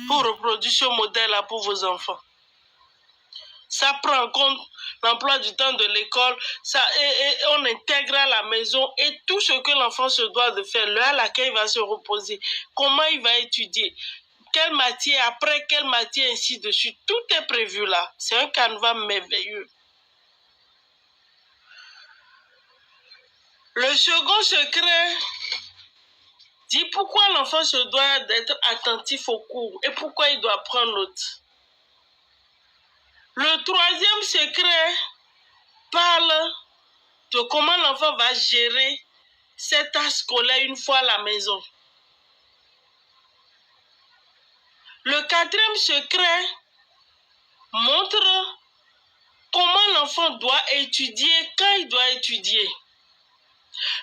pour reproduire ce modèle-là pour vos enfants. Ça prend en compte l'emploi du temps de l'école, et on intègre à la maison et tout ce que l'enfant se doit de faire, l'heure à laquelle il va se reposer, comment il va étudier, quelle matière, après quelle matière, ainsi de suite. Tout est prévu là. C'est un canevas merveilleux. Le second secret dit pourquoi l'enfant se doit d'être attentif au cours et pourquoi il doit prendre note. Le troisième secret parle de comment l'enfant va gérer cet âge scolaire une fois à la maison. Le quatrième secret montre comment l'enfant doit étudier quand il doit étudier.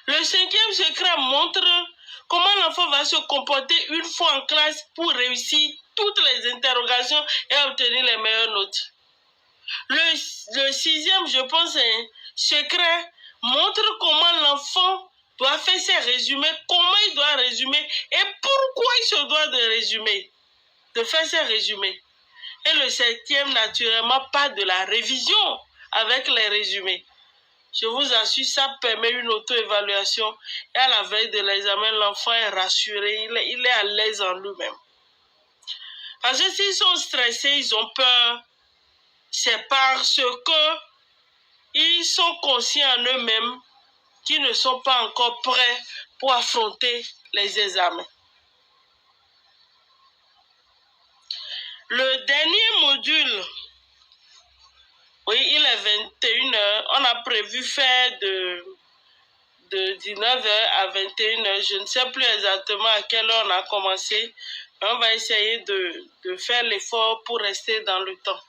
Le cinquième secret montre comment l'enfant va se comporter une fois en classe pour réussir toutes les interrogations et obtenir les meilleures notes. Le sixième, je pense, secret montre comment l'enfant doit faire ses résumés, comment il doit résumer et pourquoi il se doit de résumer, de faire ses résumés. Et le septième, naturellement, pas de la révision avec les résumés. Je vous assure, ça permet une auto-évaluation et à la veille de l'examen, l'enfant est rassuré, il est à l'aise en lui-même. Parce que s'ils sont stressés, ils ont peur, c'est parce qu'ils sont conscients en eux-mêmes qu'ils ne sont pas encore prêts pour affronter les examens. Le dernier module, oui, il est 21h. On a prévu faire de 19h à 21h. Je ne sais plus exactement à quelle heure on a commencé. Mais on va essayer de faire l'effort pour rester dans le temps.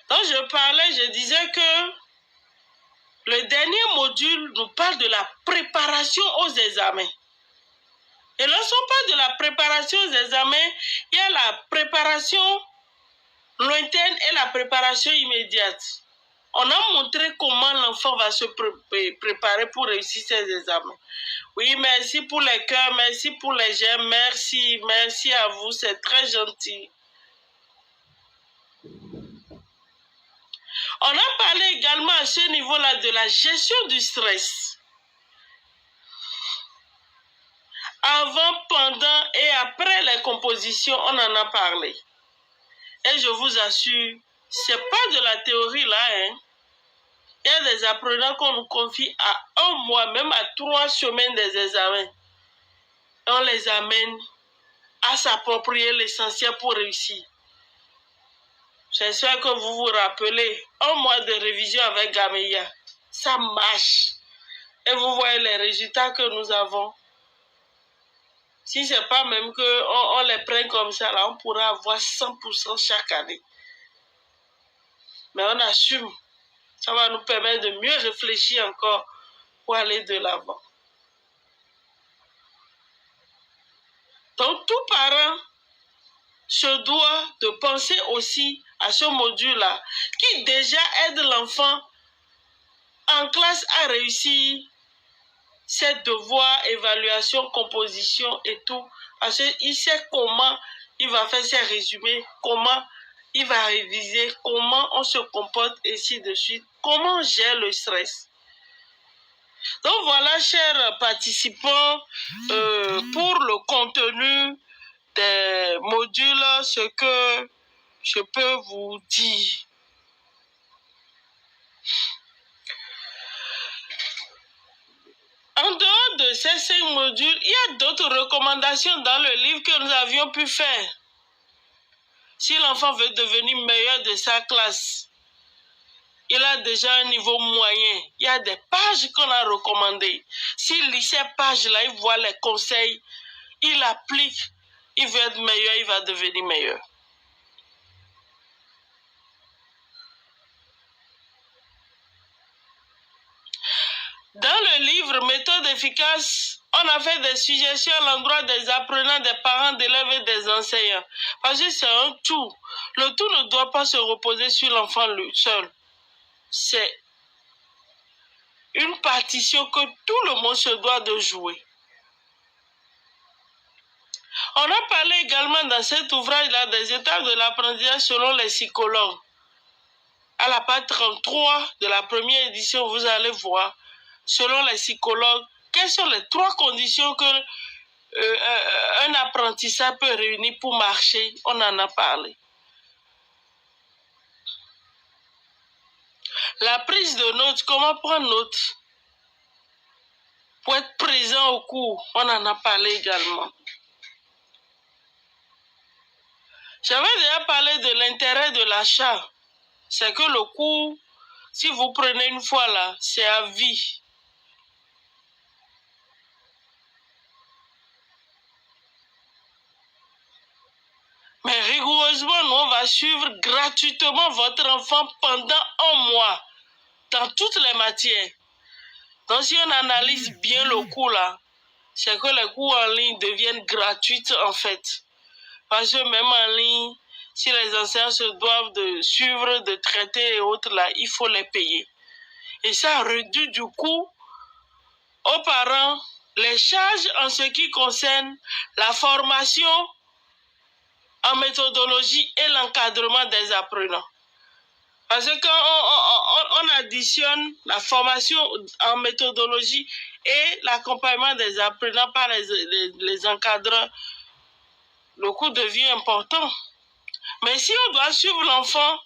Donc je parlais, je disais que le dernier module nous parle de la préparation aux examens. Et lorsqu'on parle de la préparation aux examens, il y a la préparation lointaine et la préparation immédiate. On a montré comment l'enfant va se préparer pour réussir ses examens. Oui, merci pour les cœurs, merci pour les j'aime, merci à vous, c'est très gentil. On a parlé également à ce niveau-là de la gestion du stress. Avant, pendant et après les compositions, on en a parlé. Et je vous assure, c'est pas de la théorie là, hein. Il y a des apprenants qu'on nous confie à 1 mois, même à 3 semaines des examens. On les amène à s'approprier l'essentiel pour réussir. J'espère que vous vous rappelez, 1 mois de révision avec Gameya, ça marche. Et vous voyez les résultats que nous avons. Si ce n'est pas même qu'on les prenne comme ça, là, on pourra avoir 100% chaque année. Mais on assume. Ça va nous permettre de mieux réfléchir encore pour aller de l'avant. Donc, tout parent se doit de penser aussi à ce module-là, qui déjà aide l'enfant en classe à réussir ses devoirs, évaluation, composition et tout. Parce qu'il sait comment il va faire ses résumés, comment il va réviser, comment on se comporte, et ainsi de suite. Comment on gère le stress. Donc voilà, chers participants, pour le contenu des modules, ce que je peux vous dire. En dehors de ces 5 modules, il y a d'autres recommandations dans le livre que nous avions pu faire. Si l'enfant veut devenir meilleur de sa classe, il a déjà un niveau moyen. Il y a des pages qu'on a recommandées. S'il lit ces pages-là, il voit les conseils, il applique, il veut être meilleur, il va devenir meilleur. Dans le livre Méthode efficace, on a fait des suggestions à l'endroit des apprenants, des parents, d'élèves et des enseignants. Parce que c'est un tout. Le tout ne doit pas se reposer sur l'enfant seul. C'est une partition que tout le monde se doit de jouer. On a parlé également dans cet ouvrage-là des étapes de l'apprentissage selon les psychologues. À la page 33 de la première édition, vous allez voir, selon les psychologues, quelles sont les 3 conditions que un apprentissage peut réunir pour marcher. On en a parlé. La prise de notes, comment prendre note pour être présent au cours, on en a parlé également. J'avais déjà parlé de l'intérêt de l'achat. C'est que le cours, si vous prenez une fois là, c'est à vie. Mais rigoureusement, nous, on va suivre gratuitement votre enfant pendant 1 mois, dans toutes les matières. Donc, si on analyse bien le cours là, c'est que les cours en ligne deviennent gratuits en fait. Parce que même en ligne, si les enseignants se doivent de suivre, de traiter et autres là, il faut les payer. Et ça réduit du coup aux parents les charges en ce qui concerne la formation en méthodologie et l'encadrement des apprenants. Parce que quand on additionne la formation en méthodologie et l'accompagnement des apprenants par les encadreurs, le coût devient important. Mais si on doit suivre l'enfant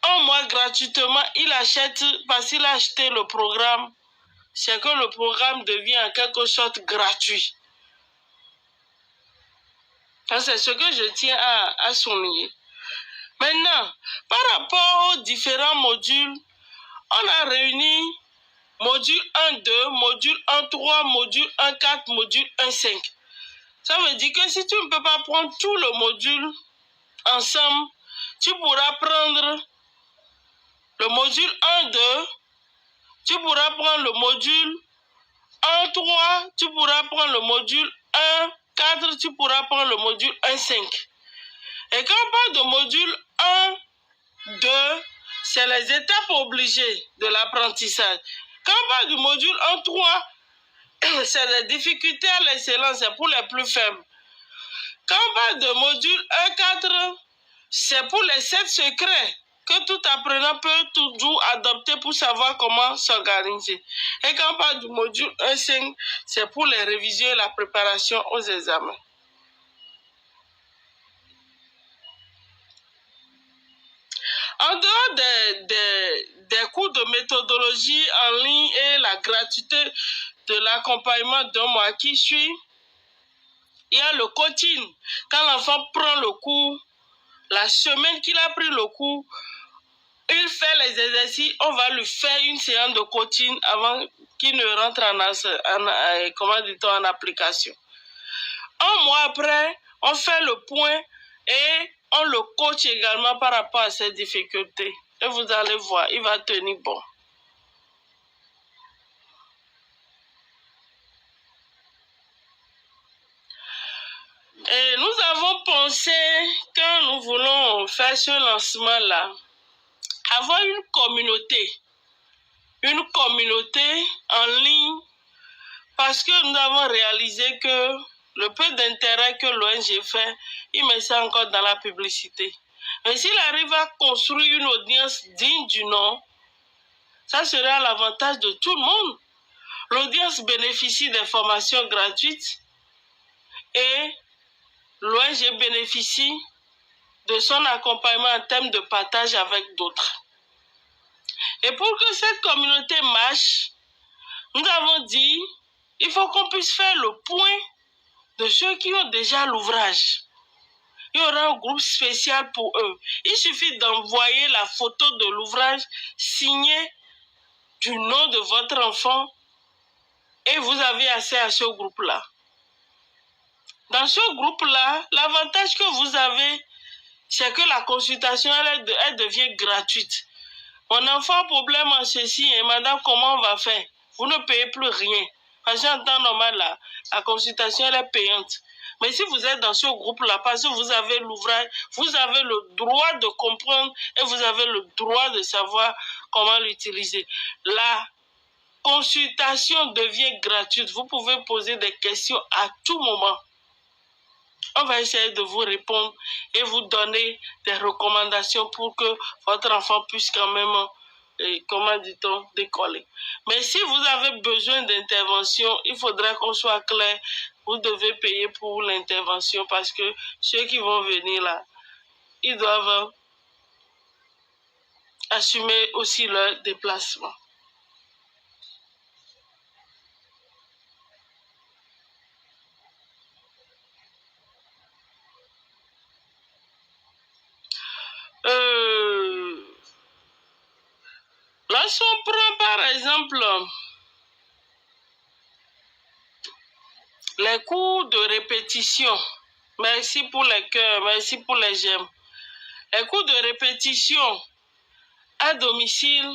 1 mois gratuitement, il achète, parce qu'il a acheté le programme, c'est que le programme devient en quelque sorte gratuit. C'est ce que je tiens à souligner. Maintenant, par rapport aux différents modules, on a réuni module 1.2, module 1.3, module 1.4, module 1.5. Ça veut dire que si tu ne peux pas prendre tout le module ensemble, tu pourras prendre le module 1-2, tu pourras prendre le module 1-3, tu pourras prendre le module 1-4, tu pourras prendre le module 1-5. Et quand on parle de module 1-2, c'est les étapes obligées de l'apprentissage. Quand on parle du module 1-3, c'est les difficultés à l'excellence, c'est pour les plus faibles. Quand on parle de module 1-4, c'est pour les 7 secrets que tout apprenant peut toujours adopter pour savoir comment s'organiser. Et quand on parle du module 1-5, c'est pour les révisions et la préparation aux examens. En dehors des cours de méthodologie en ligne et la gratuité de l'accompagnement d'un mois qui suit, il y a le coaching. Quand l'enfant prend le cours, la semaine qu'il a pris le cours, il fait les exercices, on va lui faire une séance de coaching avant qu'il ne rentre en application. Un mois après, on fait le point et on le coach également par rapport à ses difficultés. Et vous allez voir, il va tenir bon. Et nous avons pensé, quand nous voulons faire ce lancement-là, avoir une communauté en ligne, parce que nous avons réalisé que le peu d'intérêt que l'ONG fait, il met ça encore dans la publicité. Mais s'il arrive à construire une audience digne du nom, ça serait à l'avantage de tout le monde. L'audience bénéficie des formations gratuites et l'ONG bénéficie de son accompagnement en termes de partage avec d'autres. Et pour que cette communauté marche, nous avons dit, il faut qu'on puisse faire le point de ceux qui ont déjà l'ouvrage. Il y aura un groupe spécial pour eux. Il suffit d'envoyer la photo de l'ouvrage signée du nom de votre enfant et vous avez accès à ce groupe-là. Dans ce groupe-là, l'avantage que vous avez, c'est que la consultation, elle devient gratuite. Mon enfant a problème en ceci, et madame, comment on va faire? Vous ne payez plus rien. Parce qu'en temps normal, la consultation, elle est payante. Mais si vous êtes dans ce groupe-là, parce que vous avez l'ouvrage, vous avez le droit de comprendre et vous avez le droit de savoir comment l'utiliser. La consultation devient gratuite. Vous pouvez poser des questions à tout moment. On va essayer de vous répondre et vous donner des recommandations pour que votre enfant puisse quand même, comment dit-on, décoller. Mais si vous avez besoin d'intervention, il faudrait qu'on soit clair. Vous devez payer pour l'intervention parce que ceux qui vont venir là, ils doivent assumer aussi leur déplacement. Lorsqu'on prend par exemple les cours de répétition, merci pour les cœurs, merci pour les j'aime. Les cours de répétition à domicile,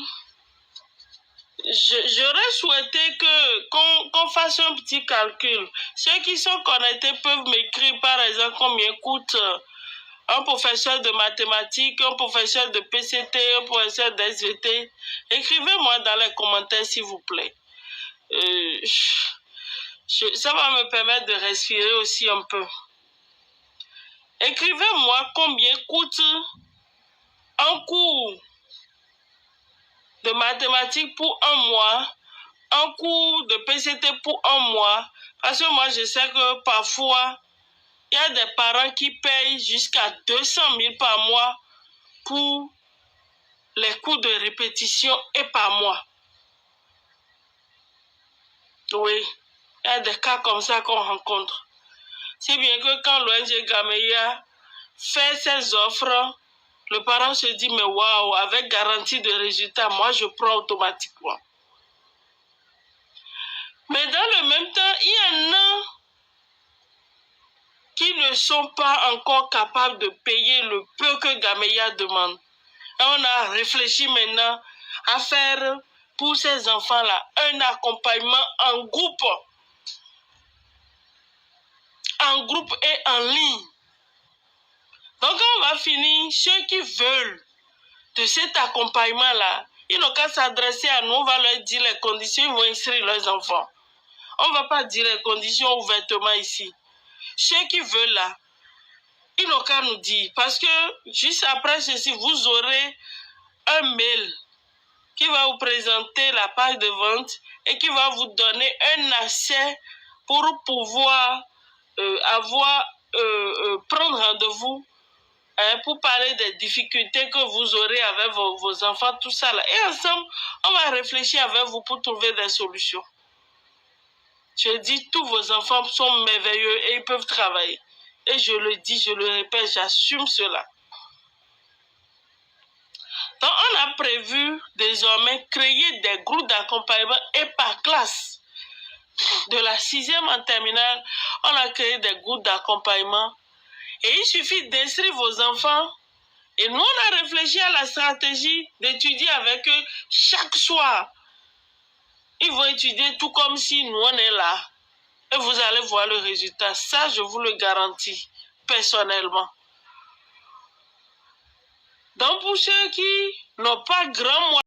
j'aurais souhaité qu'on fasse un petit calcul. Ceux qui sont connectés peuvent m'écrire par exemple combien coûte un professeur de mathématiques, un professeur de PCT, un professeur d'SVT. Écrivez-moi dans les commentaires s'il vous plaît. Ça va me permettre de respirer aussi un peu. Écrivez-moi combien coûte un cours de mathématiques pour un mois, un cours de PCT pour un mois, parce que moi je sais que parfois il y a des parents qui payent jusqu'à 200 000 par mois pour les cours de répétition et par mois. Oui, il y a des cas comme ça qu'on rencontre. Si bien que quand l'ONG Gameya fait ses offres, le parent se dit, mais waouh, avec garantie de résultat, moi je prends automatiquement. Mais dans le même temps, il y en a qui ne ne sont pas encore capables de payer le peu que Gameya demande. Et on a réfléchi maintenant à faire pour ces enfants-là un accompagnement en groupe et en ligne. Donc on va finir, ceux qui veulent de cet accompagnement-là, ils n'ont qu'à s'adresser à nous, on va leur dire les conditions, ils vont inscrire leurs enfants. On ne va pas dire les conditions ouvertement ici. Ceux qui veulent là, ils n'ont qu'à nous dire. Parce que juste après ceci, vous aurez un mail qui va vous présenter la page de vente et qui va vous donner un accès pour pouvoir prendre rendez-vous pour parler des difficultés que vous aurez avec vos enfants, tout ça là. Et ensemble, on va réfléchir avec vous pour trouver des solutions. Je dis, tous vos enfants sont merveilleux et ils peuvent travailler. Et je le dis, je le répète, j'assume cela. Donc, on a prévu désormais créer des groupes d'accompagnement et par classe. De la 6e en terminale, on a créé des groupes d'accompagnement. Et il suffit d'inscrire vos enfants. Et nous, on a réfléchi à la stratégie d'étudier avec eux chaque soir. Ils vont étudier tout comme si nous, on est là. Et vous allez voir le résultat. Ça, je vous le garantis personnellement. Donc, pour ceux qui n'ont pas grand moyen,